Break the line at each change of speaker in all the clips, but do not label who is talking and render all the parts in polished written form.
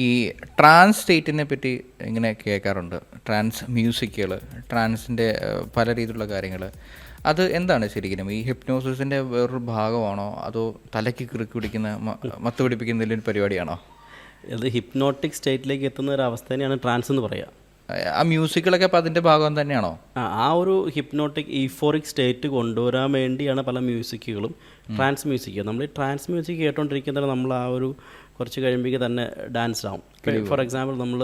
ഈ ട്രാൻസ് സ്റ്റേറ്റിനെ പറ്റി ഇങ്ങനെ കേൾക്കാറുണ്ട്. ട്രാൻസ് മ്യൂസിക്കുകൾ, ട്രാൻസിൻ്റെ പല രീതിയിലുള്ള കാര്യങ്ങൾ. അത് എന്താണ് ശരിക്കും? ഈ ഹിപ്നോസിസിൻ്റെ വേറൊരു ഭാഗമാണോ, അതോ തലയ്ക്ക് കിറുക്ക് പിടിക്കുന്ന മത്ത് പിടിപ്പിക്കുന്ന എന്തെങ്കിലും പരിപാടിയാണോ?
ഇത് ഹിപ്നോട്ടിക് സ്റ്റേറ്റിലേക്ക് എത്തുന്ന ഒരു അവസ്ഥ തന്നെയാണ് ട്രാൻസ് എന്ന് പറയുക.
ആ മ്യൂസിക്കുകളൊക്കെ അപ്പോൾ അതിൻ്റെ ഭാഗം തന്നെയാണോ?
ആ ഒരു ഹിപ്നോട്ടിക് ഈഫോറിക് സ്റ്റേറ്റ് കൊണ്ടുവരാൻ വേണ്ടിയാണ് പല മ്യൂസിക്കുകളും ട്രാൻസ് മ്യൂസിക്. നമ്മൾ ഈ ട്രാൻസ് മ്യൂസിക് കേട്ടോണ്ടിരിക്കുന്നത് നമ്മൾ ആ ഒരു കുറച്ച് കഴിയുമ്പോഴേക്ക് തന്നെ ഡാൻസ് ആവും. ഫോർ എക്സാമ്പിൾ നമ്മൾ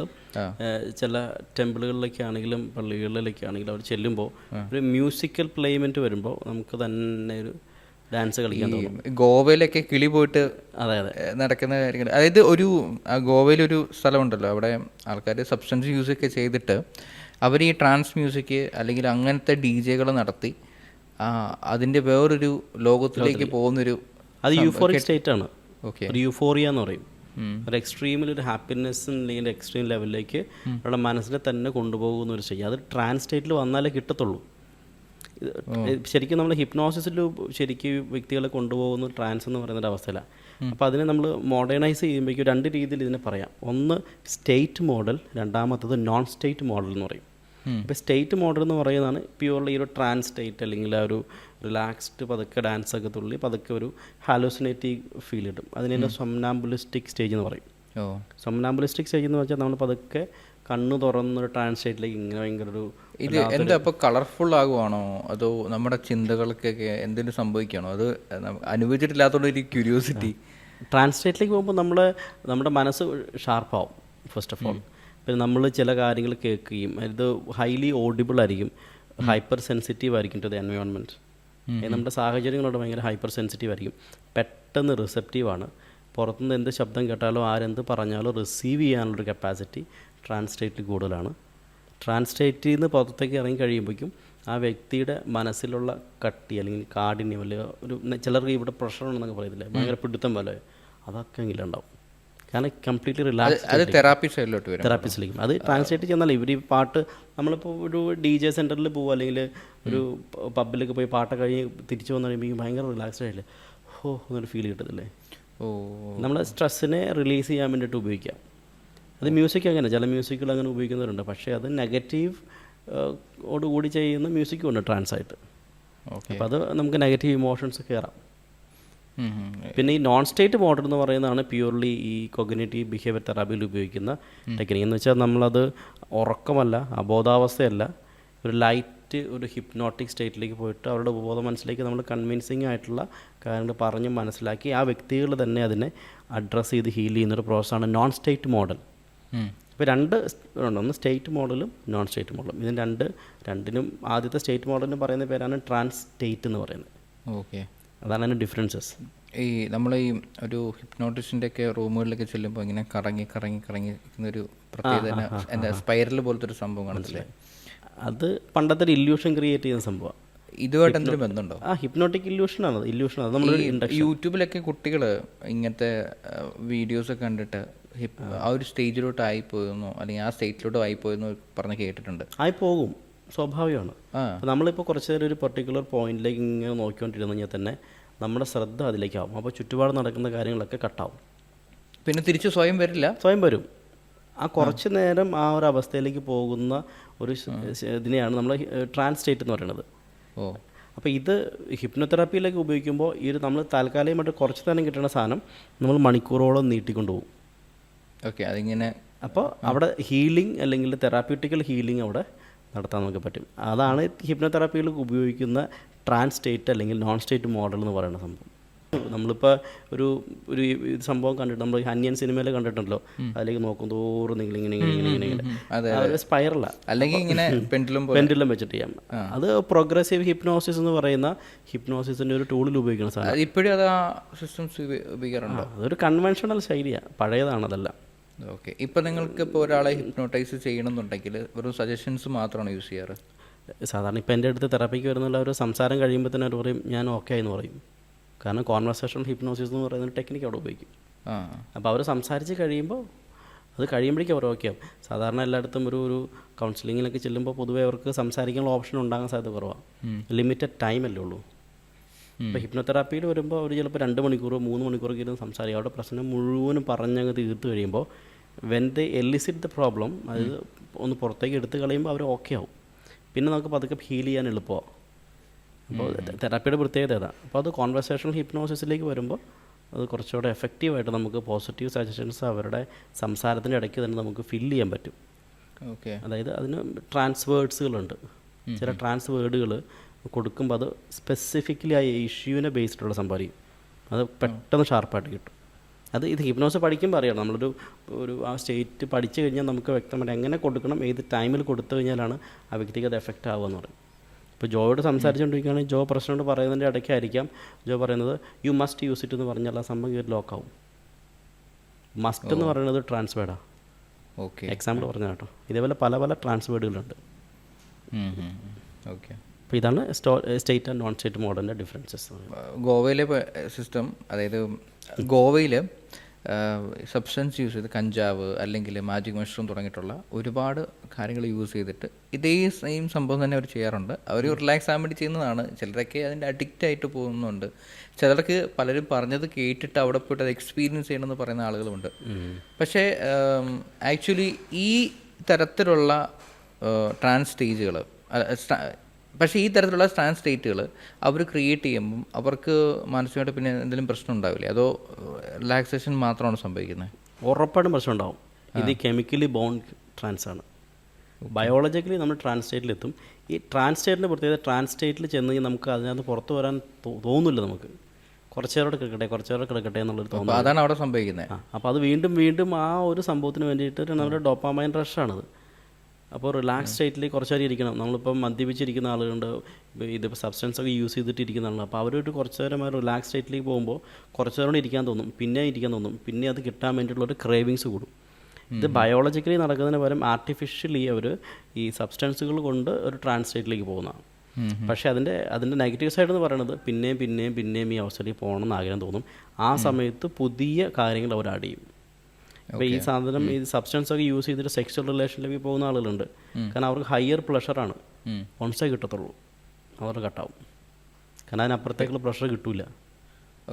ചില ടെമ്പിളുകളിലൊക്കെ ആണെങ്കിലും പള്ളികളിലൊക്കെ ആണെങ്കിലും അവർ ചെല്ലുമ്പോൾ ഒരു മ്യൂസിക്കൽ പ്ലേമെൻറ്റ് വരുമ്പോൾ നമുക്ക് തന്നെ ഒരു ഡാൻസ് കളിക്കാൻ തോന്നും.
ഗോവയിലൊക്കെ കിളി പോയിട്ട്
അതെ അതെ
നടക്കുന്ന കാര്യങ്ങൾ. അതായത് ഒരു ഗോവയിലൊരു സ്ഥലമുണ്ടല്ലോ, അവിടെ ആൾക്കാർ സബ്സ്റ്റൻസ് യൂസ് ഒക്കെ ചെയ്തിട്ട് അവർ ഈ ട്രാൻസ് മ്യൂസിക് അല്ലെങ്കിൽ അങ്ങനത്തെ ഡി ജെകൾ നടത്തി അതിൻ്റെ വേറൊരു ലോകത്തിലേക്ക് പോകുന്നൊരു
അത് യൂഫോറിക് സ്റ്റേറ്റ് ആണ്.
ഓക്കെ,
ഒരു യൂഫോറിയ എന്ന് പറയും. ഒരു എക്സ്ട്രീമിൽ ഒരു ഹാപ്പിനെസ് അല്ലെങ്കിൽ എക്സ്ട്രീം ലെവലിലേക്ക് അവരുടെ മനസ്സിനെ തന്നെ കൊണ്ടുപോകുന്ന ഒരു സ്റ്റേറ്റ്. അത് ട്രാൻസ് സ്റ്റേറ്റിൽ വന്നാലേ കിട്ടത്തുള്ളൂ. ശരിക്കും നമ്മൾ ഹിപ്നോസിസിൽ ശരിക്കും വ്യക്തികളെ കൊണ്ടുപോകുന്ന ട്രാൻസ് എന്ന് പറയുന്ന ഒരു അവസ്ഥയിലാണ്. അപ്പോൾ അതിനെ നമ്മൾ മോഡേണൈസ് ചെയ്യുമ്പോഴേക്കും രണ്ട് രീതിയിൽ ഇതിനെ പറയാം. ഒന്ന് സ്റ്റേറ്റ് മോഡൽ, രണ്ടാമത്തത് നോൺ സ്റ്റേറ്റ് മോഡൽ എന്ന് പറയും. ഇപ്പോൾ സ്റ്റേറ്റ് മോഡൽ എന്ന് പറയുന്നതാണ് പ്യൂർലി ഈ ഒരു ട്രാൻസ് സ്റ്റേറ്റ്, അല്ലെങ്കിൽ ആ ഒരു റിലാക്സ്ഡ് പതുക്കെ ഡാൻസൊക്കെ തുള്ളി പതുക്കെ ഒരു ഹാലോസിനേറ്റീവ് ഫീൽ കിട്ടും. അതിനെ സൊംനാംബുലിസ്റ്റിക് സ്റ്റേജ് എന്ന് പറയും. സൊംനാംബുലിസ്റ്റിക് സ്റ്റേജ് എന്ന് വെച്ചാൽ നമ്മൾ പതുക്കെ കണ്ണ് തുറന്നൊരു ട്രാൻസ് സ്റ്റേറ്റിലേക്ക് ഇങ്ങനെ ഭയങ്കര ഒരു
ഇത് എന്താ അപ്പോൾ കളർഫുൾ ആകുവാണോ, അതോ നമ്മുടെ ചിന്തകൾക്കൊക്കെ എന്തെങ്കിലും സംഭവിക്കുകയാണോ? അത് അനുഭവിച്ചിട്ടില്ലാത്തതുകൊണ്ട് ഒരു ക്യൂരിയോസിറ്റി.
ട്രാൻസ് സ്റ്റേറ്റിലേക്ക് പോകുമ്പോൾ നമ്മുടെ മനസ്സ് ഷാർപ്പാവും ഫസ്റ്റ് ഓഫ് ഓൾ. പിന്നെ നമ്മൾ ചില കാര്യങ്ങൾ കേൾക്കുകയും ഇത് ഹൈലി ഓഡിബിൾ ആയിരിക്കും, ഹൈപ്പർ സെൻസിറ്റീവ് ആയിരിക്കും ടു ദ എൻവയോൺമെൻറ്റ്. നമ്മുടെ സാഹചര്യങ്ങളോട് ഭയങ്കര ഹൈപ്പർ സെൻസിറ്റീവ് ആയിരിക്കും, പെട്ടെന്ന് റിസെപ്റ്റീവാണ്. പുറത്തുനിന്ന് എന്ത് ശബ്ദം കേട്ടാലോ ആരെന്ത് പറഞ്ഞാലോ റിസീവ് ചെയ്യാനുള്ളൊരു കപ്പാസിറ്റി ട്രാൻസ് സ്റ്റേറ്റിൽ കൂടുതലാണ്. ട്രാൻസ് സ്റ്റേറ്റിൽ നിന്ന് പുറത്തേക്ക് ഇറങ്ങി കഴിയുമ്പോഴേക്കും ആ വ്യക്തിയുടെ മനസ്സിലുള്ള കട്ടി അല്ലെങ്കിൽ കാഠിന്യം അല്ലെങ്കിൽ ഒരു ചിലർക്ക് ഇവിടെ പ്രഷർ ഉണ്ടെന്നൊക്കെ പറയത്തില്ലേ, ഭയങ്കര പിടുത്തം പോലെ, അതൊക്കെ എങ്കിലും ഉണ്ടാവും. കാരണം കംപ്ലീറ്റ്ലി റിലാക്സ്.
അത് തെറാപ്പി സൈഡിലോട്ട് വരും,
തെറാപ്പിസ്റ്റിലേക്കും. അത് ട്രാൻസ്ലേറ്റ് ചെന്നാൽ ഇവർ ഈ പാട്ട് നമ്മളിപ്പോൾ ഒരു ഡി ജെ സെൻറ്ററിൽ പോകുക അല്ലെങ്കിൽ ഒരു പബ്ബിലൊക്കെ പോയി പാട്ടൊക്കെ കഴിഞ്ഞ് തിരിച്ചു വന്നു കഴിയുമ്പോൾ ഭയങ്കര റിലാക്സ്ഡ് ആയില്ലേ, ഹോ എന്നൊരു ഫീൽ കിട്ടത്തില്ലേ. നമ്മൾ സ്ട്രെസ്സിനെ റിലീസ് ചെയ്യാൻ വേണ്ടിയിട്ട് ഉപയോഗിക്കാം. അത് മ്യൂസിക് അങ്ങനെ ചില മ്യൂസിക്കുകൾ അങ്ങനെ ഉപയോഗിക്കുന്നവരുണ്ട്. പക്ഷേ അത് നെഗറ്റീവ് ഓടുകൂടി ചെയ്യുന്ന മ്യൂസിക്കും ഉണ്ട് ട്രാൻസായിട്ട്. അപ്പോൾ അത് നമുക്ക് നെഗറ്റീവ് ഇമോഷൻസ് കയറാം. പിന്നെ ഈ നോൺ സ്റ്റേറ്റ് മോഡൽ എന്ന് പറയുന്നതാണ് പ്യൂർലി ഈ കോഗ്നിറ്റീവ് ബിഹേവിയർ തെറാപ്പിയിൽ ഉപയോഗിക്കുന്ന ടെക്നിക്ക്. എന്ന് വെച്ചാൽ നമ്മളത് ഉറക്കമല്ല, അബോധാവസ്ഥയല്ല, ഒരു ലൈറ്റ് ഒരു ഹിപ്നോട്ടിക് സ്റ്റേറ്റിലേക്ക് പോയിട്ട് അവരുടെ ഉപബോധ മനസ്സിലേക്ക് നമ്മൾ കൺവിൻസിങ് ആയിട്ടുള്ള കാര്യങ്ങൾ പറഞ്ഞ് മനസ്സിലാക്കി ആ വ്യക്തികൾ തന്നെ അതിനെ അഡ്രസ്സ് ചെയ്ത് ഹീൽ ചെയ്യുന്നൊരു പ്രോസസ്സാണ് നോൺ സ്റ്റേറ്റ് മോഡൽ. ഇപ്പോൾ രണ്ട് ഉണ്ട്, ഒന്ന് സ്റ്റേറ്റ് മോഡലും നോൺ സ്റ്റേറ്റ് മോഡലും. ഇതിന് രണ്ടിനും ആദ്യത്തെ സ്റ്റേറ്റ് മോഡലിന് പറയുന്ന പേരാണ് ട്രാൻസ് സ്റ്റേറ്റ് എന്ന് പറയുന്നത്.
ഓക്കെ,
അതാണ് അതിൻ്റെ ഡിഫറൻസസ്.
ഈ നമ്മൾ ഈ ഒരു ഹിപ്നോട്ടിസ്റ്റിൻ്റെ ഒക്കെ റൂമുകളിലൊക്കെ ചെല്ലുമ്പോൾ ഇങ്ങനെ കറങ്ങി ഒരു പ്രത്യേകത എന്താ സ്പൈറൽ പോലത്തെ ഒരു സംഭവം കാണത്തില്ലേ?
അത് പണ്ടത്തെ ഒരു ഇല്യൂഷൻ ക്രിയേറ്റ് ചെയ്യുന്ന സംഭവമാണ്.
ഇതുമായിട്ട് എന്തെങ്കിലും ബന്ധമുണ്ടോ?
ഹിപ്നോട്ടിക് ഇല്യൂഷനാണ്. അത് നമ്മൾ
യൂട്യൂബിലൊക്കെ കുട്ടികൾ ഇങ്ങനത്തെ വീഡിയോസ് കണ്ടിട്ട് ആ ഒരു സ്റ്റേജിലോട്ട് ആയിപ്പോയെന്നോ അല്ലെങ്കിൽ ആ സ്റ്റേറ്റിലോട്ട് ആയിപ്പോയെന്നോ പറഞ്ഞ് കേട്ടിട്ടുണ്ട്.
ആയിപ്പോകും, സ്വാഭാവികമാണ്. നമ്മളിപ്പോൾ കുറച്ച് നേരം ഒരു പെർട്ടിക്കുലർ പോയിന്റിലേക്ക് ഇങ്ങനെ നോക്കിക്കൊണ്ടിരുന്നു കഴിഞ്ഞാൽ തന്നെ നമ്മുടെ ശ്രദ്ധ അതിലേക്കാവും. അപ്പോൾ ചുറ്റുപാട് നടക്കുന്ന കാര്യങ്ങളൊക്കെ കട്ടാവും.
പിന്നെ തിരിച്ച് സ്വയം വരും.
ആ കുറച്ച് നേരം ആ ഒരു അവസ്ഥയിലേക്ക് പോകുന്ന ഒരു ഇതിനെയാണ് നമ്മൾ ട്രാൻസ് സ്റ്റേറ്റ് എന്ന് പറയുന്നത്. അപ്പോൾ ഇത് ഹിപ്നോതെറാപ്പിയിലേക്ക് ഉപയോഗിക്കുമ്പോൾ ഈ ഒരു നമ്മൾ താൽക്കാലികമായിട്ട് കുറച്ച് നേരം കിട്ടുന്ന സാധനം നമ്മൾ മണിക്കൂറോളം നീട്ടിക്കൊണ്ടുപോകും.
ഓക്കെ, അതിങ്ങനെ
അപ്പോൾ അവിടെ ഹീലിംഗ് അല്ലെങ്കിൽ തെറാപ്യൂട്ടിക്കൽ ഹീലിംഗ് അവിടെ നടത്താൻ നമുക്ക് പറ്റും. അതാണ് ഹിപ്നോതെറാപ്പിയിൽ ഉപയോഗിക്കുന്ന ട്രാൻസ് സ്റ്റേറ്റ് അല്ലെങ്കിൽ നോൺ സ്റ്റേറ്റ് മോഡൽ എന്ന് പറയുന്ന സംഭവം. നമ്മളിപ്പോൾ ഒരു സംഭവം കണ്ടിട്ട് നമ്മൾ ഹന്യൻ സിനിമയിൽ കണ്ടിട്ടുണ്ടല്ലോ, അതിലേക്ക് നോക്കും തോറും ഇങ്ങനെ സ്പൈറലാണ്, അല്ലെങ്കിൽ ഇങ്ങനെ പെൻഡുലം വെച്ചിട്ട് ചെയ്യാം. അത് പ്രോഗ്രസീവ് ഹിപ്നോസിസ് എന്ന് പറയുന്ന ഹിപ്നോസിസിൻ്റെ ഒരു ടൂളിൽ ഉപയോഗിക്കുന്ന സാധനം.
ഇപ്പോഴും അത് ആ സിസ്റ്റംസ് ഉപയോഗിക്കാറുണ്ടോ?
അതൊരു കൺവെൻഷണൽ ശൈലിയാണ്, പഴയതാണ് അതെല്ലാം.
ഓക്കെ, ഇപ്പോൾ നിങ്ങൾക്ക് ഇപ്പോൾ ഒരാളെ ഹിപ്നോട്ടൈസ് ചെയ്യണമെന്നുണ്ടെങ്കിൽ വെറും സജഷൻസ് മാത്രമാണ് യൂസ് ചെയ്യാറ്?
സാധാരണ ഇപ്പോൾ എൻ്റെ അടുത്ത് തെറാപ്പിക്ക് വരുന്നുള്ള ഒരു സംസാരം കഴിയുമ്പോൾ തന്നെ അവർ പറയും ഞാൻ ഓക്കെ എന്ന് പറയും. കാരണം കോൺവെർസേഷണൽ ഹിപ്നോസിസ് എന്ന് പറയുന്ന ടെക്നിക്ക് അവിടെ ഉപയോഗിക്കും. അപ്പോൾ അവർ സംസാരിച്ച് കഴിയുമ്പോൾ അത് കഴിയുമ്പോഴേക്കും അവർ ഓക്കെ ആവും. സാധാരണ എല്ലായിടത്തും ഒരു കൗൺസിലിങ്ങിലൊക്കെ ചെല്ലുമ്പോൾ പൊതുവേ അവർക്ക് സംസാരിക്കാനുള്ള ഓപ്ഷൻ ഉണ്ടാകാൻ സാധ്യത കുറവാണ്. ലിമിറ്റഡ് ടൈമല്ലേ ഉള്ളൂ. ഇപ്പോൾ ഹിപ്നോതെറാപ്പിയിൽ വരുമ്പോൾ അവർ ചിലപ്പോൾ 2 മണിക്കൂറോ 3 മണിക്കൂറൊക്കെ ഇരുന്ന് സംസാരിക്കും. അവരുടെ പ്രശ്നം മുഴുവനും പറഞ്ഞങ്ങ് തീർത്ത് കഴിയുമ്പോൾ when they elicit the problem, അതായത് ഒന്ന് പുറത്തേക്ക് എടുത്ത് കളയുമ്പോൾ അവർ ഓക്കെ ആവും. പിന്നെ നമുക്ക് പതുക്കെ ഹീൽ ചെയ്യാൻ എളുപ്പമാണ്. അപ്പോൾ തെറാപ്പിയുടെ പ്രത്യേകത അതാണ്. അപ്പോൾ അത് കോൺവെർസേഷണൽ ഹിപ്നോസിസിലേക്ക് വരുമ്പോൾ അത് കുറച്ചുകൂടെ എഫക്റ്റീവായിട്ട് നമുക്ക് പോസിറ്റീവ് സജഷൻസ് അവരുടെ സംസാരത്തിൻ്റെ ഇടയ്ക്ക് തന്നെ നമുക്ക് ഫില്ല് ചെയ്യാൻ പറ്റും.
ഓക്കെ.
അതായത് അതിന് ട്രാൻസ് വേർഡ്സുകളുണ്ട്. ചില ട്രാൻസ് വേർഡുകൾ കൊടുക്കുമ്പോൾ അത് സ്പെസിഫിക്കലി ആ ഇഷ്യൂവിനെ ബേസ്ഡുള്ള സംഭവമായിരിക്കും. അത് പെട്ടെന്ന് ഷാർപ്പായിട്ട് കിട്ടും. അത് ഇത് ഹിപ്നോസ് പഠിക്കുമ്പോൾ അറിയാം. നമ്മളൊരു ആ സ്റ്റേറ്റ് പഠിച്ചു കഴിഞ്ഞാൽ നമുക്ക് വ്യക്തമായിട്ട് എങ്ങനെ കൊടുക്കണം, ഏത് ടൈമിൽ കൊടുത്തു കഴിഞ്ഞാലാണ് ആ വ്യക്തിക്ക് അത് എഫക്റ്റ് ആവുക എന്ന് പറയും. ഇപ്പോൾ ജോയോട് സംസാരിച്ചുകൊണ്ടിരിക്കുകയാണെങ്കിൽ ജോ പ്രശ്നമുണ്ട് പറയുന്നതിൻ്റെ ഇടയ്ക്കായിരിക്കാം ജോ പറയുന്നത് യു മസ്റ്റ് യൂസ് ഇറ്റ് എന്ന് പറഞ്ഞാൽ ആ സംഭവം കയറി ലോക്കാവും. മസ്റ്റ് എന്ന് പറയുന്നത് ട്രാൻസ് വേർഡാണ്.
ഓക്കെ.
എക്സാമ്പിൾ പറഞ്ഞ കേട്ടോ. ഇതേപോലെ പല പല ട്രാൻസ് വേർഡുകളുണ്ട്.
ഓക്കെ.
അപ്പോൾ ഇതാണ് സ്റ്റേറ്റ് ആൻഡ് നോൺ സ്റ്റേറ്റ് മോഡലിൻ്റെ ഡിഫറൻസസ്.
ഗോവയിലെ സിസ്റ്റം, അതായത് ഗോവയിൽ സബ്സ്റ്റൻസ് യൂസ് ചെയ്ത് കഞ്ചാവ് അല്ലെങ്കിൽ മാജിക് മഷ്റൂം തുടങ്ങിയിട്ടുള്ള ഒരുപാട് കാര്യങ്ങൾ യൂസ് ചെയ്തിട്ട് ഇതേ സെയിം സംഭവം തന്നെ അവർ ചെയ്യാറുണ്ട്. അവർ റിലാക്സ് ആകാൻ വേണ്ടി ചെയ്യുന്നതാണ്. ചിലരൊക്കെ അതിൻ്റെ അഡിക്റ്റ് ആയിട്ട് പോകുന്നുണ്ട്. ചിലർക്ക് പലരും പറഞ്ഞത് കേട്ടിട്ട് അവിടെ പോയിട്ട് അത് എക്സ്പീരിയൻസ് ചെയ്യണമെന്ന് പറയുന്ന ആളുകളുമുണ്ട്. പക്ഷേ ആക്ച്വലി ഈ തരത്തിലുള്ള ട്രാൻസ് സ്റ്റേജുകൾ, പക്ഷേ ഈ തരത്തിലുള്ള ട്രാൻസ് സ്റ്റേറ്റുകൾ അവർ ക്രിയേറ്റ് ചെയ്യുമ്പം അവർക്ക് മാനസികമായിട്ട് പിന്നെ എന്തെങ്കിലും പ്രശ്നം ഉണ്ടാവില്ലേ, അതോ റിലാക്സേഷൻ മാത്രമാണ് സംഭവിക്കുന്നത്?
ഉറപ്പായിട്ടും പ്രശ്നം ഉണ്ടാവും. ഇത് കെമിക്കലി ബോണ്ട് ട്രാൻസ് ആണ്. ബയോളജിക്കലി നമ്മൾ ട്രാൻസ് സ്റ്റേറ്റിലെത്തും. ഈ ട്രാൻസ് സ്റ്റേറ്റിൻ്റെ പ്രത്യേകത, ട്രാൻസ് സ്റ്റേറ്റിൽ ചെന്ന് കഴിഞ്ഞാൽ നമുക്ക് അതിനകത്ത് പുറത്ത് വരാൻ തോന്നില്ല. നമുക്ക് കുറച്ച് നേരം കിടക്കട്ടെ എന്നുള്ളൊരു തോന്നുന്നു.
അതാണ് അവിടെ സംഭവിക്കുന്നത്.
അപ്പോൾ അത് വീണ്ടും വീണ്ടും ആ ഒരു സംഭവത്തിന് വേണ്ടിയിട്ട് നമ്മുടെ ഡോപ്പാമൈൻ റഷാണത്. അപ്പോൾ റിലാക്സ് സ്റ്റേറ്റിൽ കുറച്ച് നേരം ഇരിക്കണം. നമ്മളിപ്പം മദ്യപിച്ചിരിക്കുന്ന ആളുകളുണ്ട്, ഇതിപ്പോൾ സബ്സ്റ്റൻസ് ഒക്കെ യൂസ് ചെയ്തിട്ടിരിക്കുന്ന ആളുകൾ. അപ്പോൾ അവരൊരു കുറച്ച് നേരം ആ റിലാക്സ് സ്റ്റേറ്റിലേക്ക് പോകുമ്പോൾ കുറച്ച് നേരം ഇരിക്കാൻ തോന്നും, പിന്നെ അത് കിട്ടാൻ വേണ്ടിയിട്ടുള്ളൊരു ക്രേവിങ്സ് കൂടും. ഇത് ബയോളജിക്കലി നടക്കുന്നതിന് പകരം ആർട്ടിഫിഷ്യലി അവർ ഈ സബ്സ്റ്റൻസുകൾ കൊണ്ട് ഒരു ട്രാൻസ് സ്റ്റേറ്റിലേക്ക് പോകുന്നതാണ്. പക്ഷേ അതിൻ്റെ നെഗറ്റീവ് സൈഡ് എന്ന് പറയുന്നത് പിന്നെയും ഈ അവസ്ഥയിലേക്ക് പോകണമെന്ന് ആഗ്രഹം തോന്നും. ആ സമയത്ത് പുതിയ കാര്യങ്ങൾ അവർ ആഡ് ചെയ്യും. അപ്പോൾ ഈ സാധനം, ഈ സബ്സ്റ്റൻസ് ഒക്കെ യൂസ് ചെയ്തിട്ട് സെക്സ്വൽ റിലേഷനിലേക്ക് പോകുന്ന ആളുകളുണ്ട്. കാരണം അവർക്ക് ഹയർ പ്ലഷറാണ്, വൺസേ കിട്ടത്തുള്ളൂ, അവർ കട്ടാവും. കാരണം അതിനപ്പുറത്തേക്കുള്ള പ്ലഷർ കിട്ടില്ല.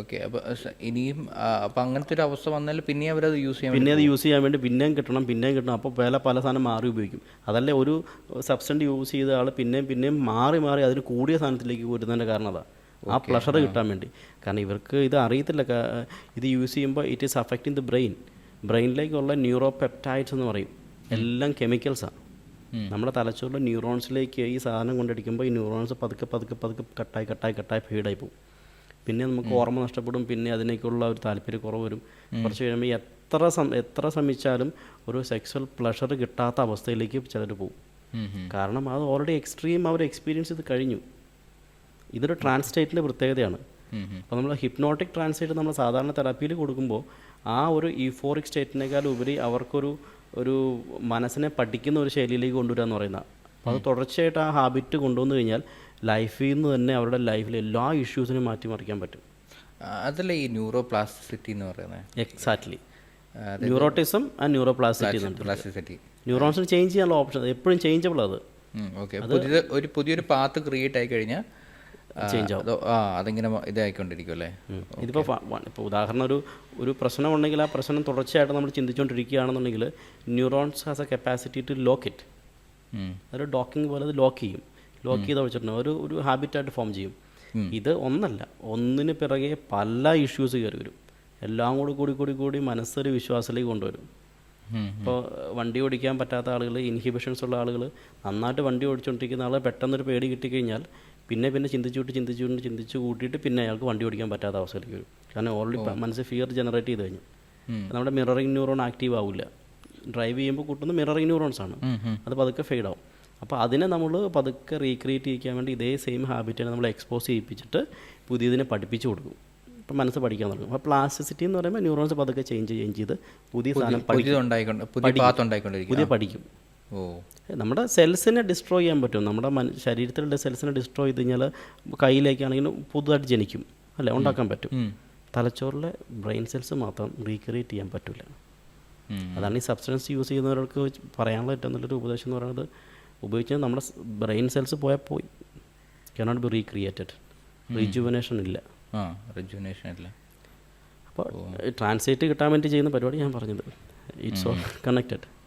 ഓക്കെ. അപ്പോൾ ഇനിയും അപ്പോൾ അങ്ങനത്തെ ഒരു അവസ്ഥ വന്നാൽ പിന്നെ അവരത് യൂസ് ചെയ്യാൻ
വേണ്ടി പിന്നെയും കിട്ടണം. അപ്പോൾ പല സാധനം മാറി ഉപയോഗിക്കും. അതല്ലേ ഒരു സബ്സ്റ്റൻസ് യൂസ് ചെയ്ത ആൾ പിന്നെയും മാറി അതിന് കൂടിയ സാധനത്തിലേക്ക് വരുന്നതിൻ്റെ കാരണം അതാണ്, ആ പ്ലഷർ കിട്ടാൻ വേണ്ടി. കാരണം ഇവർക്ക് ഇത് അറിയത്തില്ല. ഇത് യൂസ് ചെയ്യുമ്പോൾ ഇറ്റ് ഈസ് അഫക്റ്റിംഗ് ദ ബ്രെയിനിലേക്കുള്ള ന്യൂറോ പെപ്റ്റൈഡ്സ് എന്ന് പറയും. എല്ലാം കെമിക്കൽസാണ്. നമ്മുടെ തലച്ചോറിലെ ന്യൂറോൺസിലേക്ക് ഈ സാധനം കൊണ്ടടിക്കുമ്പോൾ ഈ ന്യൂറോൺസ് പതുക്കെ കട്ടായി ഫീഡായി പോകും. പിന്നെ നമുക്ക് ഓർമ്മ നഷ്ടപ്പെടും. പിന്നെ അതിനേക്കുള്ള ഒരു താല്പര്യക്കുറവ് വരും. കുറച്ച് കഴിയുമ്പോൾ എത്ര ശ്രമിച്ചാലും ഒരു സെക്സ്വൽ പ്ലഷർ കിട്ടാത്ത അവസ്ഥയിലേക്ക് ചിലർ പോകും. കാരണം അത് ഓൾറെഡി എക്സ്ട്രീം അവർ എക്സ്പീരിയൻസ് ചെയ്ത് കഴിഞ്ഞു. ഇതൊരു ട്രാൻസ് സ്റ്റേറ്റിൻ്റെ പ്രത്യേകതയാണ്. അപ്പോൾ നമ്മൾ ഹിപ്നോട്ടിക് ട്രാൻസ് സ്റ്റേറ്റ് നമ്മൾ സാധാരണ തെറാപ്പിയിൽ കൊടുക്കുമ്പോൾ ആ ഒരു യൂഫോറിക് സ്റ്റേറ്റിനേക്കാൾ ഉപരി അവർക്കൊരു മനസ്സിനെ പഠിക്കുന്ന ഒരു ശൈലിയിലേക്ക് കൊണ്ടുവരിക എന്ന് പറയുന്നത്. അപ്പോൾ അത് തുടർച്ചയായിട്ട് ആ ഹാബിറ്റ് കൊണ്ടുവന്നു കഴിഞ്ഞാൽ ലൈഫിൽ നിന്ന് തന്നെ അവരുടെ ലൈഫിലെ എല്ലാ ഇഷ്യൂസിനും മാറ്റിമറിക്കാൻ പറ്റും.
അതല്ലേ ഈ ന്യൂറോ പ്ലാസ്റ്റിസിറ്റി എന്ന് പറയുന്നത്?
Exactly. Neuroticism and neuroplasticity. ന്യൂറോൺസിന് ചേഞ്ച് ചെയ്യാനുള്ള ഓപ്ഷൻ എപ്പോഴും ചേഞ്ചബിൾ. അത്
ഓക്കെ. പുതിയൊരു പാത്ത് ക്രിയേറ്റ് ആയി കഴിഞ്ഞാൽ
ചേഞ്ച് ആവും.
അതിങ്ങനെ ഇതായിക്കൊണ്ടിരിക്കും അല്ലേ?
ഇപ്പോൾ ഉദാഹരണം ഒരു പ്രശ്നം ഉണ്ടെങ്കിൽ ആ പ്രശ്നം തുടർച്ചയായിട്ട് നമ്മൾ ചിന്തിച്ചുകൊണ്ടിരിക്കുകയാണെന്നുണ്ടെങ്കിൽ neurons has a capacity to lock it. അതൊരു ഡോക്കിങ് പോലെ അത് ലോക്ക് ചെയ്ത് വെച്ചിട്ടുണ്ടെങ്കിൽ ഒരു ഹാബിറ്റായിട്ട് ഫോം ചെയ്യും. ഇത് ഒന്നിന് പിറകെ പല ഇഷ്യൂസ് കയറി വരും. എല്ലാം കൂടി മനസ്സൊരു വിശ്വാസത്തിലേക്ക് കൊണ്ടുവരും. ഇപ്പോൾ വണ്ടി ഓടിക്കാൻ പറ്റാത്ത ആളുകൾ, ഇൻഹിബിഷൻസ് ഉള്ള ആളുകൾ, നന്നായിട്ട് വണ്ടി ഓടിച്ചുകൊണ്ടിരിക്കുന്ന ആൾ പെട്ടെന്നൊരു പേടി കിട്ടിക്കഴിഞ്ഞാൽ പിന്നെ ചിന്തിച്ചു കൂട്ടിയിട്ട് പിന്നെ അയാൾക്ക് വണ്ടി ഓടിക്കാൻ പറ്റാത്ത അവസ്ഥയിലേക്ക് വരും. കാരണം ഓൾറെഡി മനസ്സ് ഫിയർ ജനറേറ്റ് ചെയ്ത് കഴിഞ്ഞു. നമ്മുടെ മിററിങ് ന്യൂറോൺ ആക്റ്റീവ് ആവില്ല. ഡ്രൈവ് ചെയ്യുമ്പോൾ കൂട്ടുന്ന മിററിങ് ന്യൂറോൺസാണ്. അത് പതുക്കെ ഫെയ്ഡ് ആവും. അപ്പോൾ അതിനെ നമ്മൾ പതുക്കെ റീക്രിയേറ്റ് ചെയ്യിക്കാൻ വേണ്ടി ഇതേ സെയിം ഹാബിറ്റിനെ നമ്മൾ എക്സ്പോസ് ചെയ്യിപ്പിച്ചിട്ട് പുതിയതിനെ പഠിപ്പിച്ചു കൊടുക്കും. ഇപ്പം മനസ്സ് പഠിക്കാൻ തുടങ്ങും. അപ്പോൾ പ്ലാസ്റ്റിസിറ്റി എന്ന് പറയുമ്പോൾ ന്യൂറോൺസ് പതുക്കെ ചേഞ്ച് ചെയ്ത് പുതിയ സാധനം പഠിക്കും. നമ്മുടെ സെൽസിനെ ഡിസ്ട്രോയ് ചെയ്യാൻ പറ്റും. നമ്മുടെ ശരീരത്തിലുള്ള സെൽസിനെ ഡിസ്ട്രോയ് ചെയ്ത് കഴിഞ്ഞാൽ കയ്യിലേക്കാണെങ്കിലും പുതുതായിട്ട് ജനിക്കും, അല്ലേ, ഉണ്ടാക്കാൻ പറ്റും. തലച്ചോറിലെ ബ്രെയിൻ സെൽസ് മാത്രം റീക്രിയേറ്റ് ചെയ്യാൻ പറ്റില്ല. അതാണ് ഈ സബ്സ്റ്റൻസ് യൂസ് ചെയ്യുന്നവർക്ക് പറയാനുള്ള ഏറ്റവും നല്ലൊരു ഉപദേശം എന്ന് പറയുന്നത്, ഉപയോഗിച്ചാൽ നമ്മുടെ ബ്രെയിൻ സെൽസ് പോയി കനോട്ട് ബി റീക്രിയേറ്റഡ്. റിജുവനേഷൻ ഇല്ല. അപ്പോൾ ട്രാൻസ്ലേറ്റ് കിട്ടാൻ വേണ്ടി ചെയ്യുന്ന പരിപാടി ഞാൻ പറഞ്ഞത്. It's all connected.